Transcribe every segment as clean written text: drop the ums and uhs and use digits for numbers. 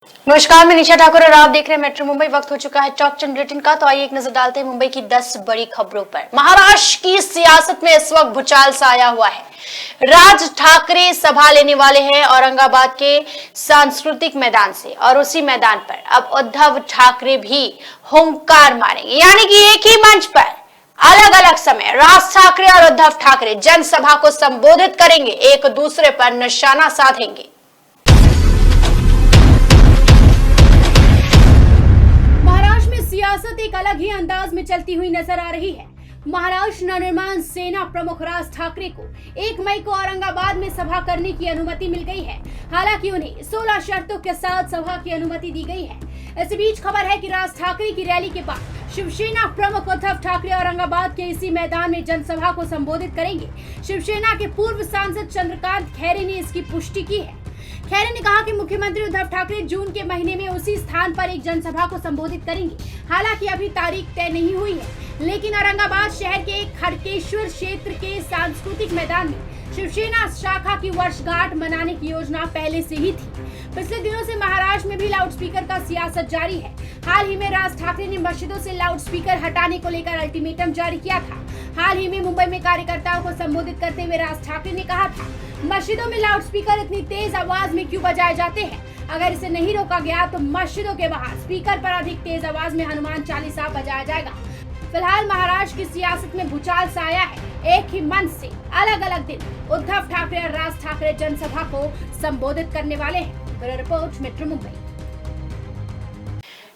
नमस्कार, मैं निशा ठाकुर और आप देख रहे हैं मेट्रो मुंबई। वक्त हो चुका है टॉप 10 बुलेटिन का, तो आइए एक नजर डालते हैं मुंबई की 10 बड़ी खबरों पर। महाराष्ट्र की सियासत में इस वक्त भूचाल सा आया हुआ है। राज ठाकरे सभा लेने वाले हैं औरंगाबाद के सांस्कृतिक मैदान से, और उसी मैदान पर अब उद्धव ठाकरे भी हुंकार मारेंगे, यानी कि एक ही मंच पर अलग अलग समय राज ठाकरे और उद्धव ठाकरे जनसभा को संबोधित करेंगे, एक दूसरे पर निशाना साधेंगे। सियासत एक अलग ही अंदाज में चलती हुई नजर आ रही है। महाराष्ट्र नवनिर्माण सेना प्रमुख राज ठाकरे को 1 मई को औरंगाबाद में सभा करने की अनुमति मिल गई है। हालांकि उन्हें 16 शर्तों के साथ सभा की अनुमति दी गई है। इसी बीच खबर है कि राज ठाकरे की रैली के बाद शिवसेना प्रमुख उद्धव ठाकरे औरंगाबाद के इसी मैदान में जनसभा को संबोधित करेंगे। शिवसेना के पूर्व सांसद चंद्रकांत खैरे ने इसकी पुष्टि की है। खैरे ने कहा कि मुख्यमंत्री उद्धव ठाकरे जून के महीने में उसी स्थान पर एक जनसभा को संबोधित करेंगे। हालांकि अभी तारीख तय नहीं हुई है, लेकिन औरंगाबाद शहर के खड़केश्वर क्षेत्र के सांस्कृतिक मैदान में शिवसेना शाखा की वर्षगांठ मनाने की योजना पहले से ही थी। पिछले दिनों से महाराष्ट्र में भी लाउडस्पीकर का सियासत जारी है। हाल ही में राज ठाकरे ने मस्जिदों से लाउडस्पीकर हटाने को लेकर अल्टीमेटम जारी किया था। हाल ही में मुंबई में कार्यकर्ताओं को संबोधित करते हुए राज ठाकरे ने कहा था, मस्जिदों में लाउडस्पीकर इतनी तेज आवाज में क्यों बजाए जाते हैं? अगर इसे नहीं रोका गया तो मस्जिदों के बाहर स्पीकर पर अधिक तेज आवाज में हनुमान चालीसा बजाया जाएगा। फिलहाल महाराष्ट्र की सियासत में भूचाल सा आया है। एक ही मंच से अलग अलग दिन उद्धव ठाकरे और राज ठाकरे जनसभा को संबोधित करने वाले हैं। Bureau report, metro Mumbai.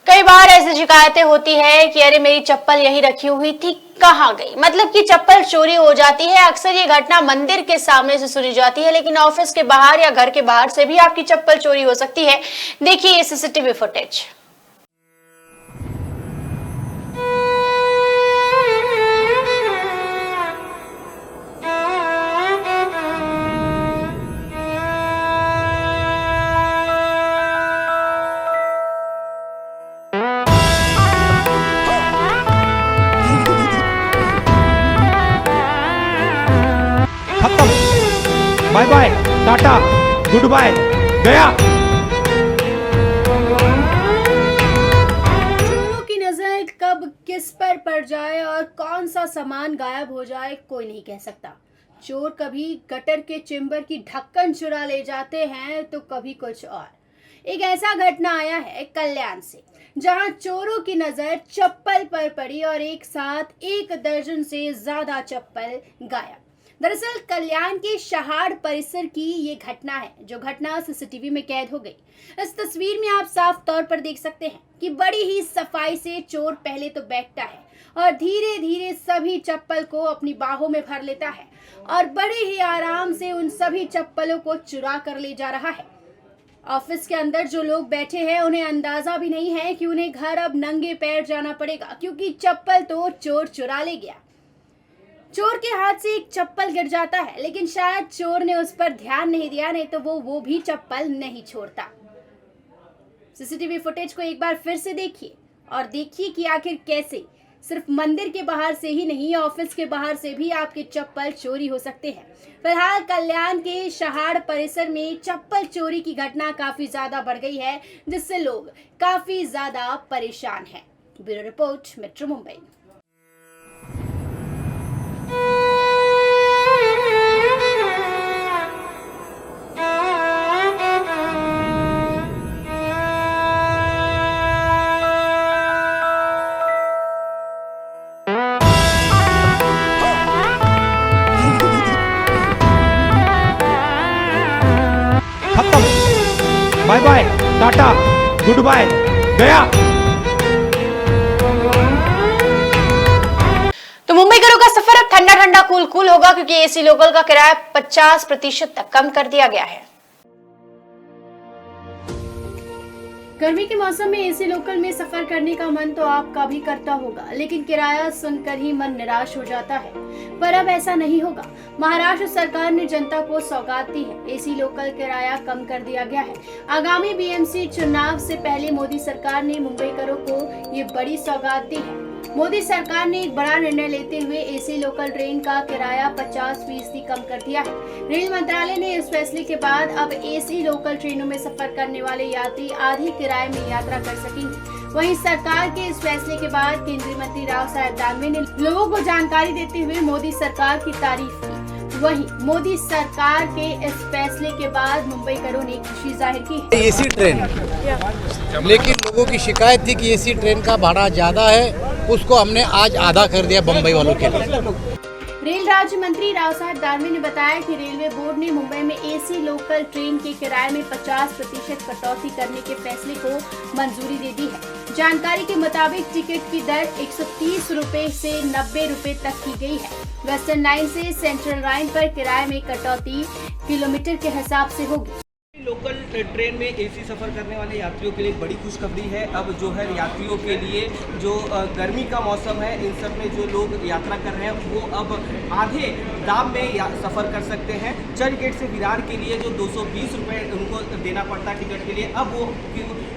कई बार ऐसी शिकायतें होती है कि अरे मेरी चप्पल यहीं रखी हुई थी, कहाँ गई? मतलब कि चप्पल चोरी हो जाती है। अक्सर ये घटना मंदिर के सामने से सुनी जाती है, लेकिन ऑफिस के बाहर या घर के बाहर से भी आपकी चप्पल चोरी हो सकती है। देखिए ये CCTV footage. Bye bye, tata, goodbye, गया। चोरों की नजर कब किस पर पड़ जाए और कौन सा सामान गायब हो जाए कोई नहीं कह सकता। चोर कभी गटर के चेंबर की ढक्कन चुरा ले जाते हैं तो कभी कुछ और। एक ऐसा घटना आया है कल्याण से, जहां चोरों की नजर चप्पल पर पड़ी और एक साथ 1 दर्जन से ज्यादा चप्पल गायब। दरअसल कल्याण के शहाड़ परिसर की ये घटना है, जो घटना सीसीटीवी में कैद हो गई। इस तस्वीर में आप साफ तौर पर देख सकते हैं कि बड़ी ही सफाई से चोर पहले तो बैठता है और धीरे धीरे सभी चप्पल को अपनी बाहों में भर लेता है और बड़े ही आराम से उन सभी चप्पलों को चुरा कर ले जा रहा है। ऑफिस के अंदर जो लोग बैठे हैं उन्हें अंदाजा भी नहीं है कि उन्हें घर अब नंगे पैर जाना पड़ेगा, क्योंकि चप्पल तो चोर चुरा ले गया। चोर के हाथ से एक चप्पल गिर जाता है, लेकिन शायद चोर ने उस पर ध्यान नहीं दिया, नहीं तो वो भी चप्पल नहीं छोड़ता। सीसीटीवी फुटेज को एक बार फिर से देखिए और देखिए कि आखिर कैसे सिर्फ मंदिर के बाहर से ही नहीं, ऑफिस के बाहर से भी आपके चप्पल चोरी हो सकते हैं। फिलहाल कल्याण के शहाड़ परिसर में चप्पल चोरी की घटना काफी ज्यादा बढ़ गई है, जिससे लोग काफी ज्यादा परेशान हैं। Bureau report, metro Mumbai. Bye bye, tata, goodbye, गया। तो मुंबई घरों का सफर अब ठंडा ठंडा कूल कूल होगा, क्योंकि एसी लोकल का किराया 50% तक कम कर दिया गया है। गर्मी के मौसम में एसी लोकल में सफर करने का मन तो आपका भी करता होगा, लेकिन किराया सुनकर ही मन निराश हो जाता है। पर अब ऐसा नहीं होगा। महाराष्ट्र सरकार ने जनता को सौगात दी है। एसी लोकल किराया कम कर दिया गया है। आगामी बीएमसी चुनाव से पहले मोदी सरकार ने मुंबईकरों को ये बड़ी सौगात दी है। मोदी सरकार ने एक बड़ा निर्णय लेते हुए एसी लोकल ट्रेन का किराया 50% कम कर दिया है। रेल मंत्रालय ने इस फैसले के बाद अब एसी लोकल ट्रेनों में सफर करने वाले यात्री आधे किराए में यात्रा कर सकेंगे। वहीं सरकार के इस फैसले के बाद केंद्रीय मंत्री राव साहेब दानवे ने लोगों को जानकारी देते हुए मोदी सरकार की तारीफ की। वहीं मोदी सरकार के इस फैसले के बाद मुंबईकरों ने खुशी जाहिर की। एसी ट्रेन, लेकिन लोगों की शिकायत थी कि एसी ट्रेन का भाड़ा ज़्यादा है, उसको हमने आज आधा कर दिया बम्बई वालों के लिए। रेल राज्य मंत्री राव साहेब दानवे ने बताया कि रेलवे बोर्ड ने मुंबई में एसी लोकल ट्रेन के किराए में 50% कटौती करने के फैसले को मंजूरी दे दी है। जानकारी के मुताबिक टिकट की दर 130 रुपए से 90 रुपए तक की गई है। वेस्टर्न लाइन से सेंट्रल लाइन पर किराए में कटौती किलोमीटर के हिसाब से होगी। लोकल ट्रेन में एसी सफ़र करने वाले यात्रियों के लिए एक बड़ी खुशखबरी है। अब जो है यात्रियों के लिए जो गर्मी का मौसम है, इन सब में जो लोग यात्रा कर रहे हैं वो अब आधे दाम में सफ़र कर सकते हैं। चर्च गेट से विरार के लिए जो 220 रुपये उनको देना पड़ता है टिकट के लिए, अब वो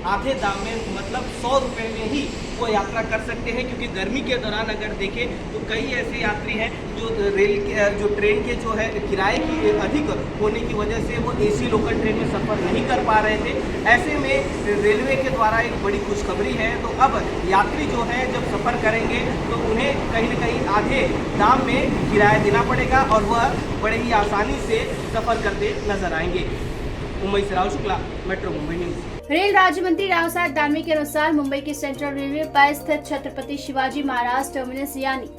आधे दाम में मतलब 100 रुपये में ही वो यात्रा कर सकते हैं। क्योंकि गर्मी के दौरान अगर देखें तो कई ऐसे यात्री हैं जो ट्रेन के जो है किराए की अधिक होने की वजह से वो एसी लोकल ट्रेन में सफ़र नहीं कर पा रहे थे। ऐसे में रेलवे के द्वारा एक बड़ी खुशखबरी है। तो अब यात्री जो है जब सफ़र करेंगे तो उन्हें कहीं न कहीं आधे दाम में किराया देना पड़ेगा और वह बड़े ही आसानी से सफ़र करते नजर आएंगे। मुंबई से Rahul Shukla, metro Mumbai news. Rail राज्य मंत्री राव साहेब दानवे के अनुसार मुंबई के सेंट्रल रेलवे पर स्थित छत्रपति शिवाजी महाराज टर्मिनस यानी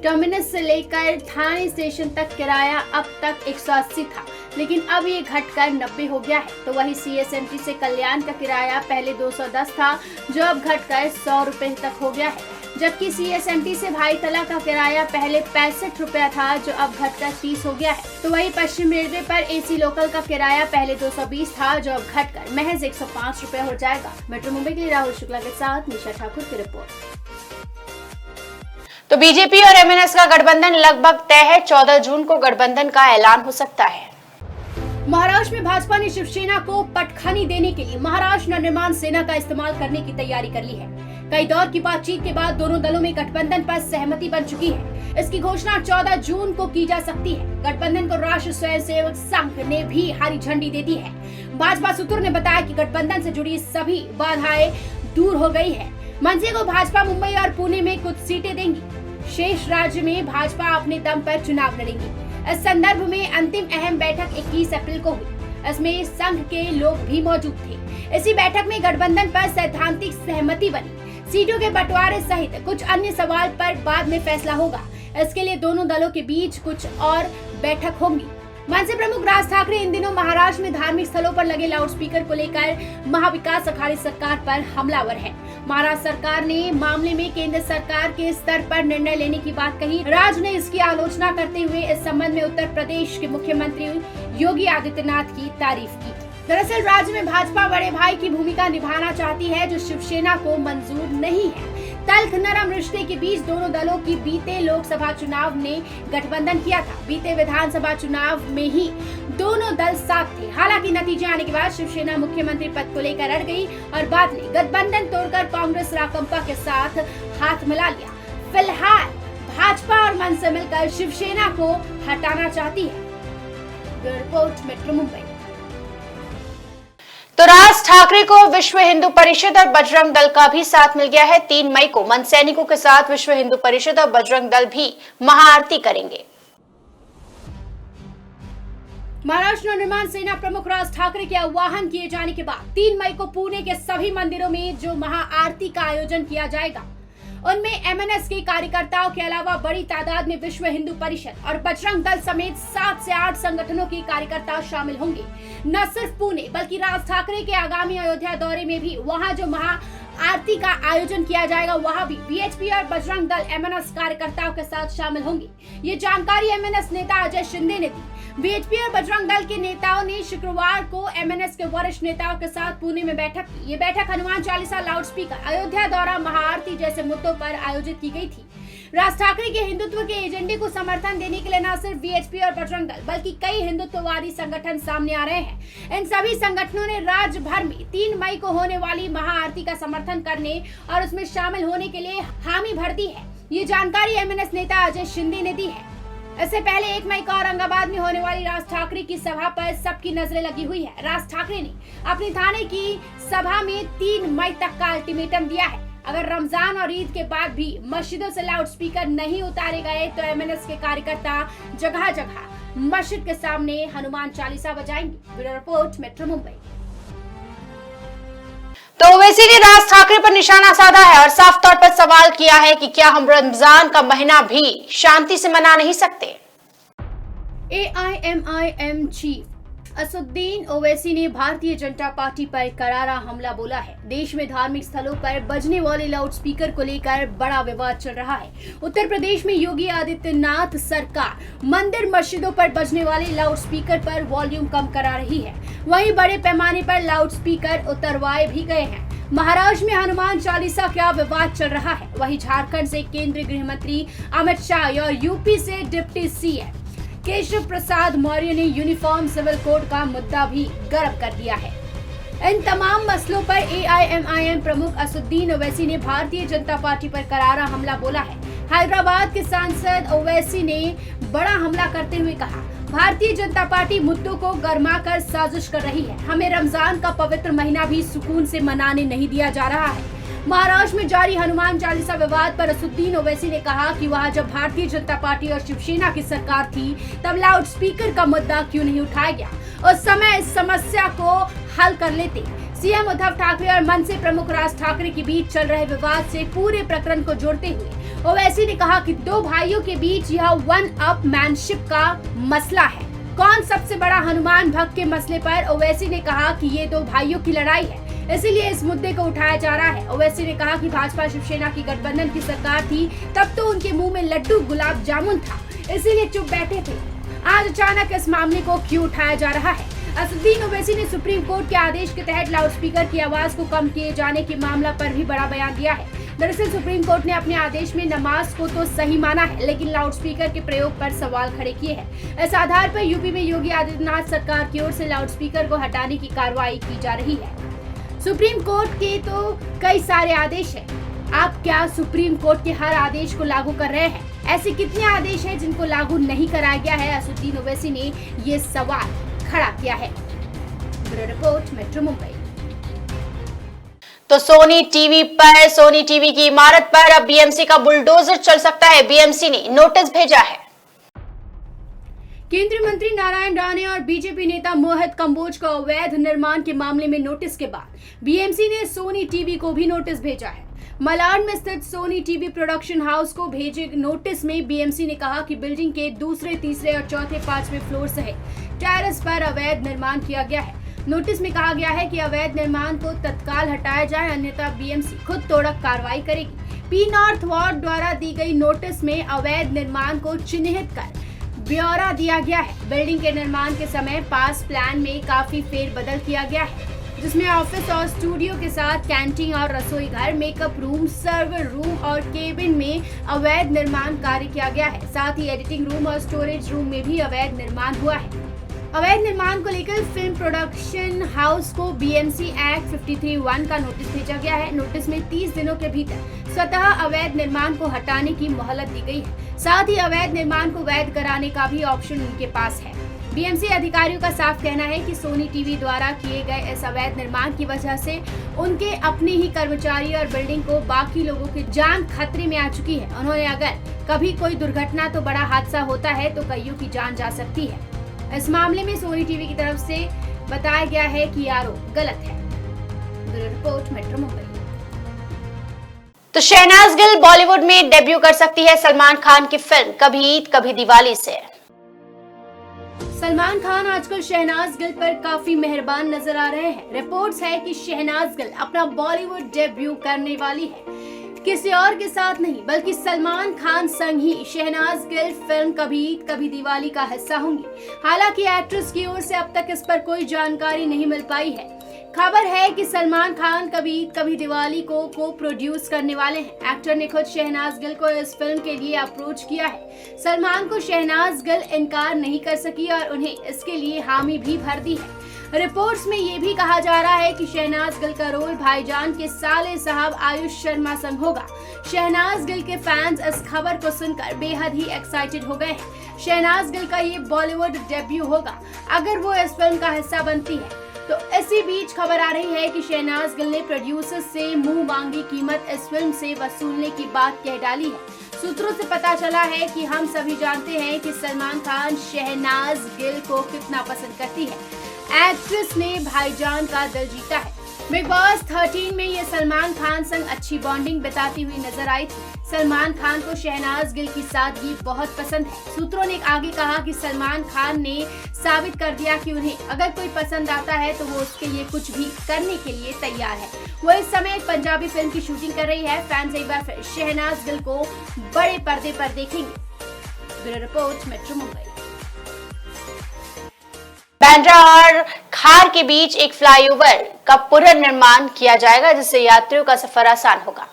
टर्मिनस से लेकर थाने स्टेशन तक किराया अब तक 180 था, लेकिन अब ये घटकर 90 हो गया है। तो वही CSMT से कल्याण का किराया पहले 210 था, जो अब घटकर 100 रुपए तक हो गया है। जबकि CSMT से भाईतला का किराया पहले 65 रुपया था, जो अब घटकर 30 हो गया है। तो वही पश्चिम रेलवे पर एसी लोकल का किराया पहले 220 था, जो अब घटकर महज 105 रुपए हो जाएगा। मेट्रो मुंबई के लिए राहुल शुक्ला के साथ निशा ठाकुर की रिपोर्ट। तो बीजेपी और MNS का गठबंधन लगभग तय है। 14 जून को गठबंधन का ऐलान हो सकता है। महाराष्ट्र में भाजपा ने शिवसेना को पटखनी देने के लिए महाराष्ट्र नवनिर्माण सेना का इस्तेमाल करने की तैयारी कर ली है। कई दौर की बातचीत के बाद दोनों दलों में गठबंधन पर सहमति बन चुकी है। इसकी घोषणा 14 जून को की जा सकती है। गठबंधन को राष्ट्रीय स्वयंसेवक संघ ने भी हरी झंडी दे दी है। भाजपा सूत्रों ने बताया कि गठबंधन से जुड़ी सभी बाधाएं दूर हो गई है। मनसे को भाजपा मुंबई और पुणे में कुछ सीटें देंगी। शेष राज्य में भाजपा अपने दम पर चुनाव लड़ेगी। इस संदर्भ में अंतिम अहम बैठक 21 अप्रैल को हुई। इसमें संघ के लोग भी मौजूद थे। इसी बैठक में गठबंधन पर सैद्धांतिक सहमति बनी। सीटों के बंटवारे सहित कुछ अन्य सवाल पर बाद में फैसला होगा। इसके लिए दोनों दलों के बीच कुछ और बैठक होंगी। मनसे प्रमुख राज ठाकरे इन दिनों महाराष्ट्र में धार्मिक स्थलों पर लगे लाउडस्पीकर को लेकर महाविकास अघाड़ी सरकार पर हमलावर है। महाराष्ट्र सरकार ने मामले में केंद्र सरकार के स्तर पर निर्णय लेने की बात कही। राज ने इसकी आलोचना करते हुए इस संबंध में उत्तर प्रदेश के मुख्यमंत्री योगी आदित्यनाथ की तारीफ की। दरअसल राज्य में भाजपा बड़े भाई की भूमिका निभाना चाहती है, जो शिवसेना को मंजूर नहीं है। तल्ख नरम रिश्ते के बीच दोनों दलों की बीते लोकसभा चुनाव में गठबंधन किया था। बीते विधानसभा चुनाव में ही दोनों दल साथ थे। हालांकि नतीजे आने के बाद शिवसेना मुख्यमंत्री पद को लेकर अड़ गई और बाद में गठबंधन तोड़कर कांग्रेस राकंपा के साथ हाथ मिला लिया। फिलहाल भाजपा और मनसे मिलकर शिवसेना को हटाना चाहती है। Report metro Mumbai. तो राज ठाकरे को विश्व हिंदू परिषद और बजरंग दल का भी साथ मिल गया है। 3 मई को मनसैनिकों के साथ विश्व हिंदू परिषद और बजरंग दल भी महाआरती करेंगे। महाराष्ट्र निर्माण सेना प्रमुख राज ठाकरे के आह्वान किए जाने के बाद 3 मई को पुणे के सभी मंदिरों में जो महाआरती का आयोजन किया जाएगा, उनमें MNS के कार्यकर्ताओं के अलावा बड़ी तादाद में विश्व हिंदू परिषद और बजरंग दल समेत 7 से 8 संगठनों के कार्यकर्ता शामिल होंगे। न सिर्फ पुणे बल्कि राज ठाकरे के आगामी अयोध्या दौरे में भी वहां जो महाआरती का आयोजन किया जाएगा, वहां भी BHP और बजरंग दल MNS कार्यकर्ताओं के साथ शामिल होंगे। ये जानकारी MNS नेता अजय शिंदे ने दी। BHP और बजरंग दल के नेताओं ने शुक्रवार को MNS के वरिष्ठ नेताओं के साथ पुणे में बैठक की। ये बैठक हनुमान चालीसा, लाउडस्पीकर, अयोध्या दौरा, महाआरती जैसे मुद्दों पर आयोजित की गई थी। राज ठाकरे के हिंदुत्व के एजेंडे को समर्थन देने के लिए न सिर्फ वीएचपी और बजरंग दल बल्कि कई हिंदुत्ववादी संगठन सामने आ रहे हैं। इन सभी संगठनों ने राज्य भर में 3 मई को होने वाली महाआरती का समर्थन करने और उसमें शामिल होने के लिए हामी भर दी है। ये जानकारी एमएनएस नेता अजय शिंदे ने दी है। इससे पहले 1 मई को औरंगाबाद में होने वाली राज ठाकरे की सभा पर सबकी नजरें लगी हुई है। राज ठाकरे ने अपनी थाने की सभा में 3 मई तक का अल्टीमेटम दिया है। अगर रमजान और ईद के बाद भी मस्जिदों से लाउड स्पीकर नहीं उतारे गए तो एमएनएस के कार्यकर्ता जगह जगह मस्जिद के सामने हनुमान चालीसा बजाएंगे। Bureau report, metro Mumbai. तो ओवैसी ने राज ठाकरे पर निशाना साधा है और साफ तौर पर सवाल किया है कि क्या हम रमजान का महीना भी शांति से मना नहीं सकते। एआईएमआईएम चीफ असदुद्दीन ओवैसी ने भारतीय जनता पार्टी पर करारा हमला बोला है। देश में धार्मिक स्थलों पर बजने वाले लाउड स्पीकर को लेकर बड़ा विवाद चल रहा है। उत्तर प्रदेश में योगी आदित्यनाथ सरकार मंदिर मस्जिदों पर बजने वाले लाउड स्पीकर पर वॉल्यूम कम करा रही है। वहीं बड़े पैमाने पर लाउड स्पीकर उतरवाए भी गए हैं। महाराष्ट्र में हनुमान चालीसा का विवाद चल रहा है। वहीं झारखंड से केंद्रीय गृह मंत्री अमित शाह और यूपी से डिप्टी सीएम केशव प्रसाद मौर्य ने यूनिफॉर्म सिविल कोड का मुद्दा भी गर्म कर दिया है। इन तमाम मसलों पर एआईएमआईएम प्रमुख असदुद्दीन ओवैसी ने भारतीय जनता पार्टी पर करारा हमला बोला है। हैदराबाद के सांसद ओवैसी ने बड़ा हमला करते हुए कहा, भारतीय जनता पार्टी मुद्दों को गरमाकर साजिश कर रही है। हमें रमजान का पवित्र महीना भी सुकून से मनाने नहीं दिया जा रहा है। महाराष्ट्र में जारी हनुमान चालीसा विवाद पर असदुद्दीन ओवैसी ने कहा कि वहां जब भारतीय जनता पार्टी और शिवसेना की सरकार थी तब लाउड स्पीकर का मुद्दा क्यों नहीं उठाया गया। उस समय इस समस्या को हल कर लेते। सीएम उद्धव ठाकरे और मनसे प्रमुख राज ठाकरे के बीच चल रहे विवाद से पूरे प्रकरण को जोड़ते हुए ओवैसी ने कहा कि 2 भाइयों के बीच यह वन अप मैनशिप का मसला है। कौन सबसे बड़ा हनुमान भक्त के मसले पर ओवैसी ने कहा कि ये 2 भाइयों की लड़ाई है, इसीलिए इस मुद्दे को उठाया जा रहा है। ओवैसी ने कहा कि भाजपा शिवसेना की गठबंधन की सरकार थी तब तो उनके मुंह में लड्डू गुलाब जामुन था, इसीलिए चुप बैठे थे। आज अचानक इस मामले को क्यों उठाया जा रहा है। असदुद्दीन ओवैसी ने सुप्रीम कोर्ट के आदेश के तहत लाउड स्पीकर की आवाज को कम किए जाने के मामला पर भी बड़ा बयान दिया है। दरअसल सुप्रीम कोर्ट ने अपने आदेश में नमाज को तो सही माना है, लेकिन लाउड स्पीकर के प्रयोग पर सवाल खड़े किए हैं। इस आधार पर यूपी में योगी आदित्यनाथ सरकार की ओर से लाउड स्पीकर को हटाने की कार्रवाई की जा रही है। सुप्रीम कोर्ट के तो कई सारे आदेश हैं। आप क्या सुप्रीम कोर्ट के हर आदेश को लागू कर रहे हैं? ऐसे कितने आदेश हैं जिनको लागू नहीं कराया गया है? असदुद्दीन ओवैसी ने ये सवाल खड़ा किया है। Bureau report, metro Mumbai. तो सोनी टीवी की इमारत पर अब बीएमसी का बुलडोजर चल सकता है। बीएमसी ने नोटिस भेजा है। केंद्रीय मंत्री नारायण राणे और बीजेपी नेता मोहित कंबोज का अवैध निर्माण के मामले में नोटिस के बाद बीएमसी ने सोनी टीवी को भी नोटिस भेजा है। मलाड में स्थित सोनी टीवी प्रोडक्शन हाउस को भेजे नोटिस में बीएमसी ने कहा कि बिल्डिंग के दूसरे, तीसरे और चौथे, 5वें फ्लोर सहित टेरेस पर अवैध निर्माण किया गया है। नोटिस में कहा गया है कि अवैध निर्माण को तत्काल हटाया जाए, अन्यथा बीएमसी खुद तोड़क कार्रवाई करेगी। पी नॉर्थ वार्ड द्वारा दी गई नोटिस में अवैध निर्माण को चिन्हित कर ब्यौरा दिया गया है। बिल्डिंग के निर्माण के समय पास प्लान में काफी फेरबदल किया गया है, जिसमें ऑफिस और स्टूडियो के साथ कैंटीन और रसोई घर, मेकअप रूम, सर्वर रूम और केबिन में अवैध निर्माण कार्य किया गया है। साथ ही एडिटिंग रूम और स्टोरेज रूम में भी अवैध निर्माण हुआ है। अवैध निर्माण को लेकर फिल्म प्रोडक्शन हाउस को बीएमसी एक्ट 53(1) का नोटिस भेजा गया है। नोटिस में 30 दिनों के भीतर स्वतः अवैध निर्माण को हटाने की मोहलत दी गई है। साथ ही अवैध निर्माण को वैध कराने का भी ऑप्शन उनके पास है। बीएमसी अधिकारियों का साफ कहना है कि सोनी टीवी द्वारा किए गए इस अवैध निर्माण की वजह से उनके अपने ही कर्मचारी और बिल्डिंग को बाकी लोगों की जान खतरे में आ चुकी है। उन्होंने अगर कभी कोई दुर्घटना तो बड़ा हादसा होता है तो कईयों की जान जा सकती है। इस मामले में सोनी टीवी की तरफ से बताया गया है कि आरोप गलत है। Bureau report, metro Mumbai. तो शहनाज गिल बॉलीवुड में डेब्यू कर सकती है सलमान खान की फिल्म कभी ईद कभी दिवाली से। सलमान खान आजकल शहनाज गिल पर काफी मेहरबान नजर आ रहे हैं। रिपोर्ट्स है कि शहनाज गिल अपना बॉलीवुड डेब्यू करने वाली है, किसी और के साथ नहीं बल्कि सलमान खान संग ही शहनाज गिल फिल्म कभी ईद कभी दिवाली का हिस्सा होंगी। हालांकि एक्ट्रेस की ओर से अब तक इस पर कोई जानकारी नहीं मिल पाई है। खबर है कि सलमान खान कभी दिवाली को प्रोड्यूस करने वाले हैं। एक्टर ने खुद शहनाज गिल को इस फिल्म के लिए अप्रोच किया है। सलमान को शहनाज गिल इनकार नहीं कर सकी और उन्हें इसके लिए हामी भी भर दी है। रिपोर्ट्स में ये भी कहा जा रहा है कि शहनाज गिल का रोल भाईजान के साले साहब आयुष शर्मा संग होगा। शहनाज गिल के फैंस इस खबर को सुनकर बेहद ही एक्साइटेड हो गए हैं। शहनाज गिल का ये बॉलीवुड डेब्यू होगा अगर वो इस फिल्म का हिस्सा बनती है। तो इसी बीच खबर आ रही है कि शहनाज गिल ने प्रोड्यूसर से मुंह मांगी कीमत इस फिल्म से वसूलने की बात कह डाली है। सूत्रों से पता चला है कि हम सभी जानते हैं कि सलमान खान शहनाज गिल को कितना पसंद करती है। एक्ट्रेस ने भाईजान का दिल जीता है। बिग बॉस 13 में ये सलमान खान संग अच्छी बॉन्डिंग बिताती हुई नजर आई थी। सलमान खान को शहनाज गिल की सादगी बहुत पसंद है। सूत्रों ने आगे कहा कि सलमान खान ने साबित कर दिया कि उन्हें अगर कोई पसंद आता है तो वो उसके लिए कुछ भी करने के लिए तैयार है। वो इस समय एक पंजाबी फिल्म की शूटिंग कर रही है। फैंस एक बार फिर शहनाज गिल को बड़े पर्दे पर देखेंगे। Bureau report, metro Mumbai. Bandra और खार के बीच एक फ्लाईओवर का पुनर्निर्माण किया जाएगा जिससे यात्रियों का सफर आसान होगा।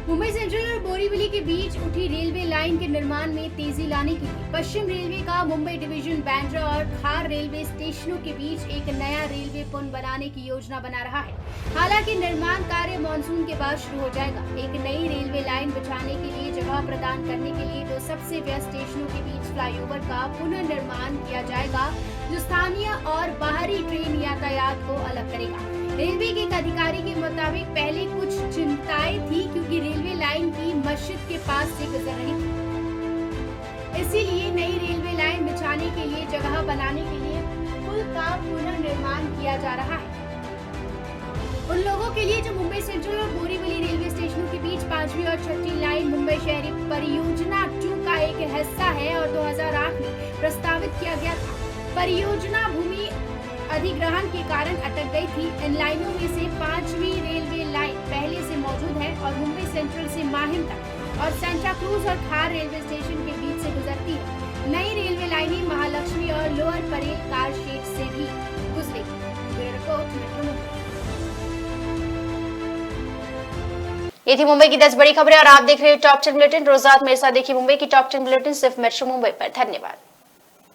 मुंबई सेंट्रल और बोरीवली के बीच उठी रेलवे लाइन के निर्माण में तेजी लाने के लिए पश्चिम रेलवे का मुंबई डिवीजन बांद्रा और खार रेलवे स्टेशनों के बीच एक नया रेलवे पुल बनाने की योजना बना रहा है। हालांकि निर्माण कार्य मानसून के बाद शुरू हो जाएगा। एक नई रेलवे लाइन बिछाने के लिए जगह प्रदान करने के लिए दो सबसे व्यस्त स्टेशनों के बीच फ्लाईओवर का पुनर्निर्माण किया जाएगा जो स्थानीय और बाहरी ट्रेन यातायात को अलग करेगा। रेलवे के एक अधिकारी के मुताबिक पहले कुछ चिंताएं थी क्योंकि रेलवे लाइन की मस्जिद के पास से गुजर रही थी। इसीलिए नई रेलवे लाइन बिछाने के लिए जगह बनाने के लिए पुल का पुनर्निर्माण किया जा रहा है। उन लोगों के लिए जो मुंबई सेंट्रल और बोरीवली रेलवे स्टेशनों के बीच 5वीं और 6ठी लाइन मुंबई शहरी परियोजना 2 का एक हिस्सा है और 2008 में प्रस्तावित किया गया था। परियोजना भूमि अधिग्रहण के कारण अटक गई थी। इन लाइनों में से 5वीं रेलवे लाइन पहले से मौजूद है और मुंबई सेंट्रल से माहिम तक और सेंटा क्रूज और खार रेलवे स्टेशन के बीच से गुजरती है। नई रेलवे लाइनें महालक्ष्मी और लोअर परेल कार शेड से भी गुजरेगी। Bureau report, metro Mumbai. ये थी मुंबई की 10 बड़ी खबरें और आप देख रहे हैं टॉप 10 बुलेटिन। रोज रात मेरे साथ देखिए मुंबई की टॉप 10 बुलेटिन सिर्फ मेट्रो मुंबई पर। धन्यवाद।